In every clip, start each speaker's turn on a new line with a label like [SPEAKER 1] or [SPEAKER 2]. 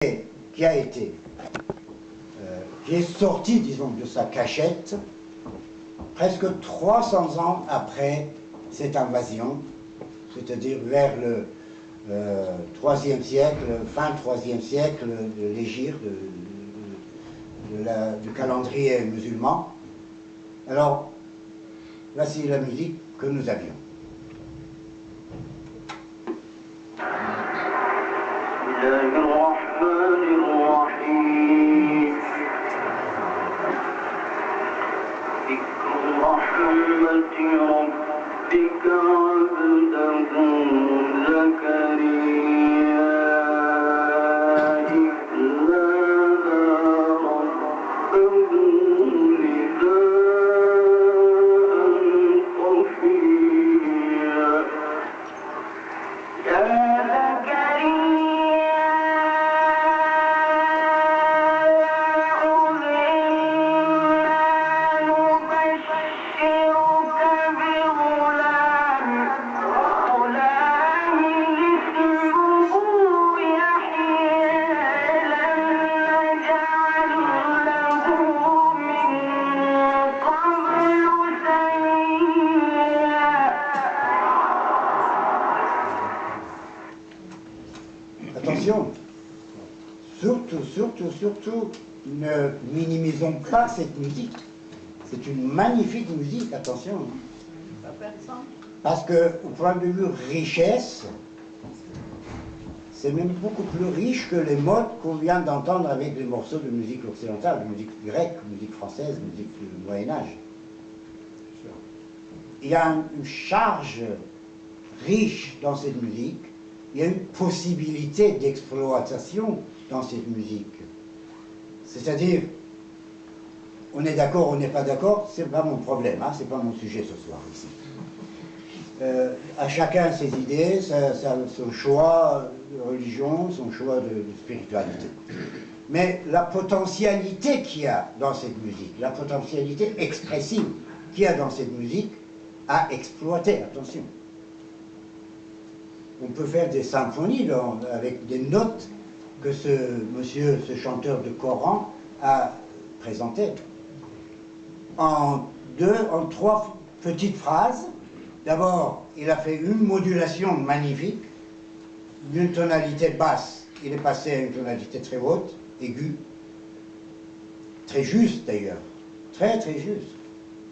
[SPEAKER 1] qui a été, qui est sorti, disons, de sa cachette presque 300 ans après cette invasion, c'est-à-dire vers le IIIe siècle, fin 3e siècle de l'hégire, du calendrier musulman. Alors, voici la musique que nous avions. Attention, surtout, ne minimisons pas cette musique. C'est une magnifique musique, attention. Parce que, au point de vue richesse, c'est même beaucoup plus riche que les modes qu'on vient d'entendre avec les morceaux de musique occidentale, de musique grecque, musique française, musique du Moyen-Âge. Il y a une charge riche dans cette musique. Il y a une possibilité d'exploitation dans cette musique. C'est-à-dire, on est d'accord, on n'est pas d'accord, c'est pas mon problème, hein, c'est pas mon sujet ce soir ici. À chacun ses idées, son choix de religion, son choix de spiritualité. Mais la potentialité qu'il y a dans cette musique, la potentialité expressive qu'il y a dans cette musique, à exploiter, attention. On peut faire des symphonies avec des notes que ce chanteur de Coran a présentées. En trois petites phrases. D'abord, il a fait une modulation magnifique d'une tonalité basse. Il est passé à une tonalité très haute, aiguë, très juste d'ailleurs, très juste,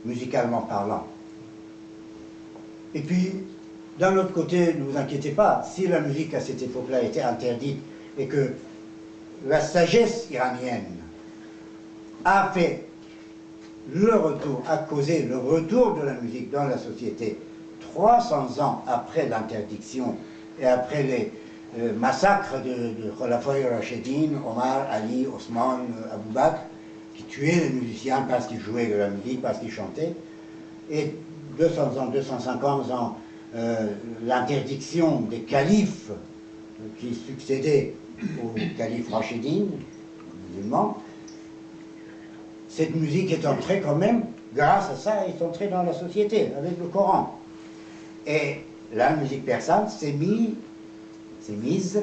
[SPEAKER 1] musicalement parlant. Et puis, d'un autre côté, ne vous inquiétez pas, si la musique à cette époque-là était interdite et que la sagesse iranienne a fait le retour, a causé le retour de la musique dans la société 300 ans après l'interdiction et après les massacres de Khulafaï Rachidine, Omar, Ali, Osman, Abou Bakr, qui tuaient les musiciens parce qu'ils jouaient de la musique, parce qu'ils chantaient, et 200 ans, 250 ans, l'interdiction des califes qui succédaient aux califes rachidines, musulmans, cette musique est entrée quand même, grâce à ça, est entrée dans la société, avec le Coran. Et la musique persane s'est mise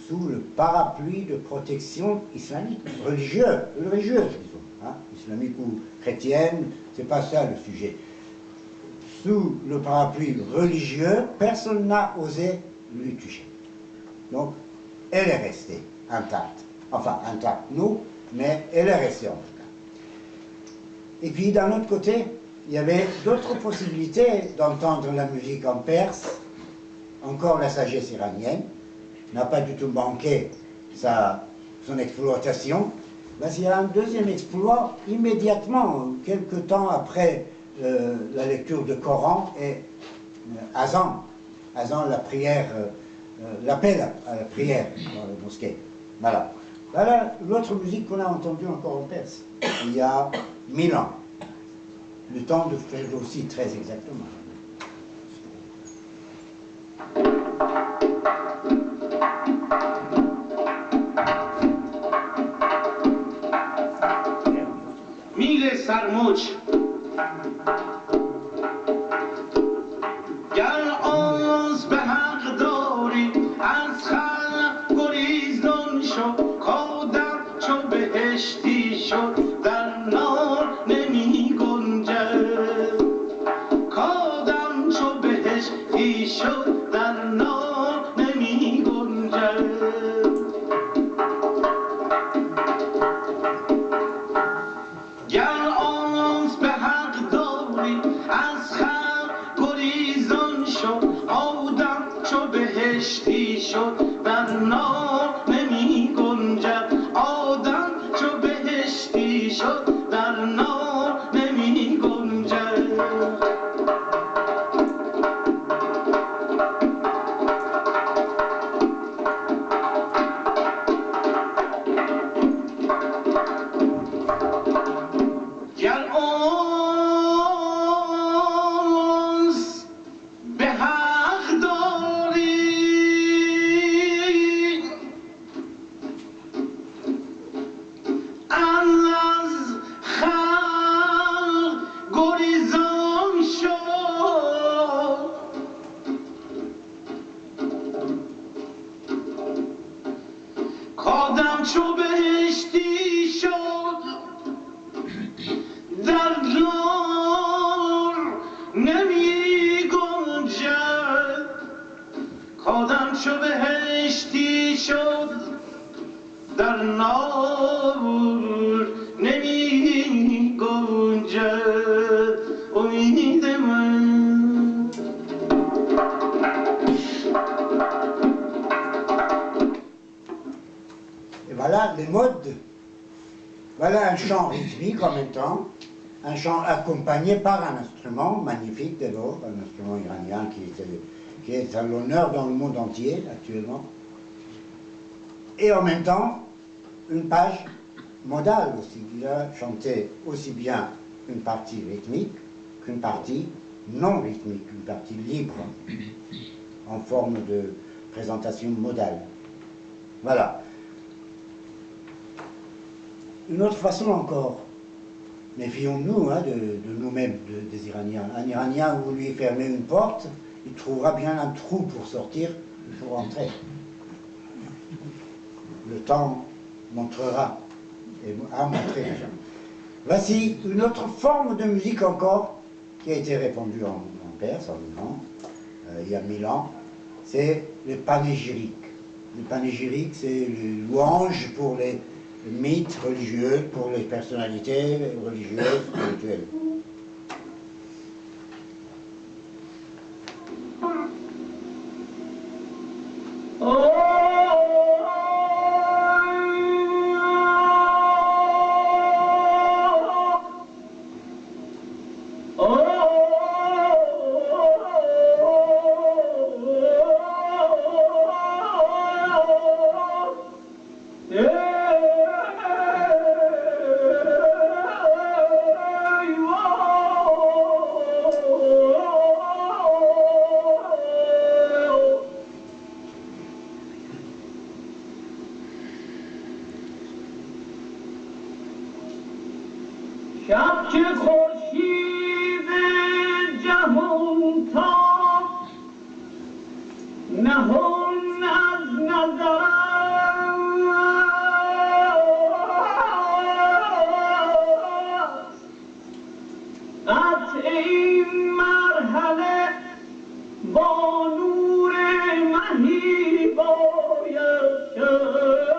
[SPEAKER 1] sous le parapluie de protection islamique, religieuse, disons, hein, islamique ou chrétienne, c'est pas ça le sujet. Sous le parapluie religieux, personne n'a osé lui toucher. Donc, elle est restée intacte. Enfin, intacte, nous, mais elle est restée en tout cas. Et puis, d'un autre côté, il y avait d'autres possibilités d'entendre la musique en perse. Encore la sagesse iranienne n'a pas du tout manqué son exploitation. Là, il y a un deuxième exploit immédiatement, quelque temps après la lecture du Coran et Azan, la prière, l'appel à la prière dans la mosquée. Voilà. Voilà l'autre musique qu'on a entendue encore en Perse, il y a 1000 ans. Le temps de Ferdowsi, très exactement.
[SPEAKER 2] Mille sarmoç گر آز به حق داری از خلق گریزان شو بهشتی شد در نار نمی گنجد کادم چو بهشتی شد در نار نمی گنجد گر آنس به حق داری از خلق گریزان شد آدم چو بهشتی شد در نار نمی گنجد آدم چو بهشتی شد در نار نمی گنجد گر آنس به حق داری از خلق گریزان شد کادم چو بهشتی شد در نار نمی گنجد کادم چو بهشتی شد در نار نمی گنجد امید من
[SPEAKER 1] Et voilà les modes. Voilà un chant rythmique en même temps, un chant accompagné par un instrument magnifique dès lors, un instrument iranien qui est à l'honneur dans le monde entier actuellement. Et en même temps, une page modale aussi. Il a chanté aussi bien une partie rythmique qu'une partie non rythmique, une partie libre, en forme de présentation modale. Voilà. Une autre façon encore, méfions-nous de nous-mêmes, des Iraniens. Un Iranien, vous lui fermez une porte, il trouvera bien un trou pour sortir, il faut rentrer. Le temps montrera, et a montré déjà. Voici une autre forme de musique encore qui a été répandue en Perse, en Iran, il y a 1000 ans, c'est le panégyrique. Le panégyrique, c'est les louanges pour les mythes religieux, pour les personnalités religieuses, spirituelles.
[SPEAKER 3] شب که خورشید جهان تاب نهان از نظرم قطع این مرحله با نور مهی باید شد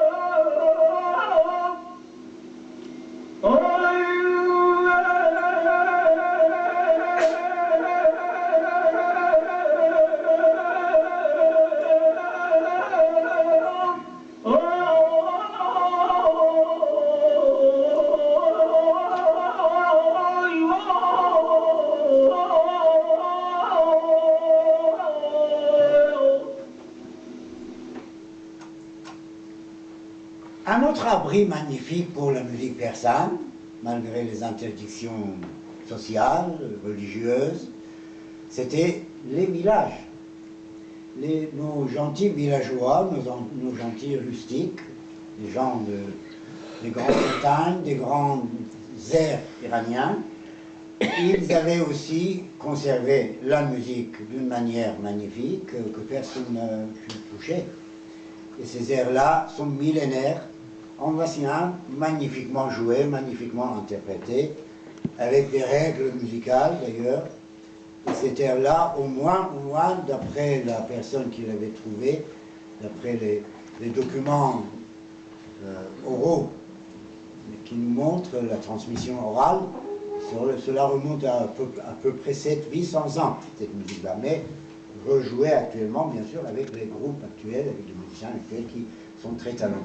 [SPEAKER 1] Un autre abri magnifique pour la musique persane, malgré les interdictions sociales, religieuses, c'était les villages. Nos gentils villageois, nos gentils rustiques, les gens des grandes montagnes, des grands airs iraniens, ils avaient aussi conservé la musique d'une manière magnifique que personne ne touchait. Et ces airs-là sont millénaires En voici un magnifiquement joué, magnifiquement interprété, avec des règles musicales d'ailleurs. Et c'était là, au moins, d'après la personne qui l'avait trouvé, d'après les documents oraux qui nous montrent la transmission orale, cela remonte à peu près 700-800 ans, cette musique-là, mais rejouée actuellement, bien sûr, avec les groupes actuels, avec les musiciens actuels qui sont très talentueux.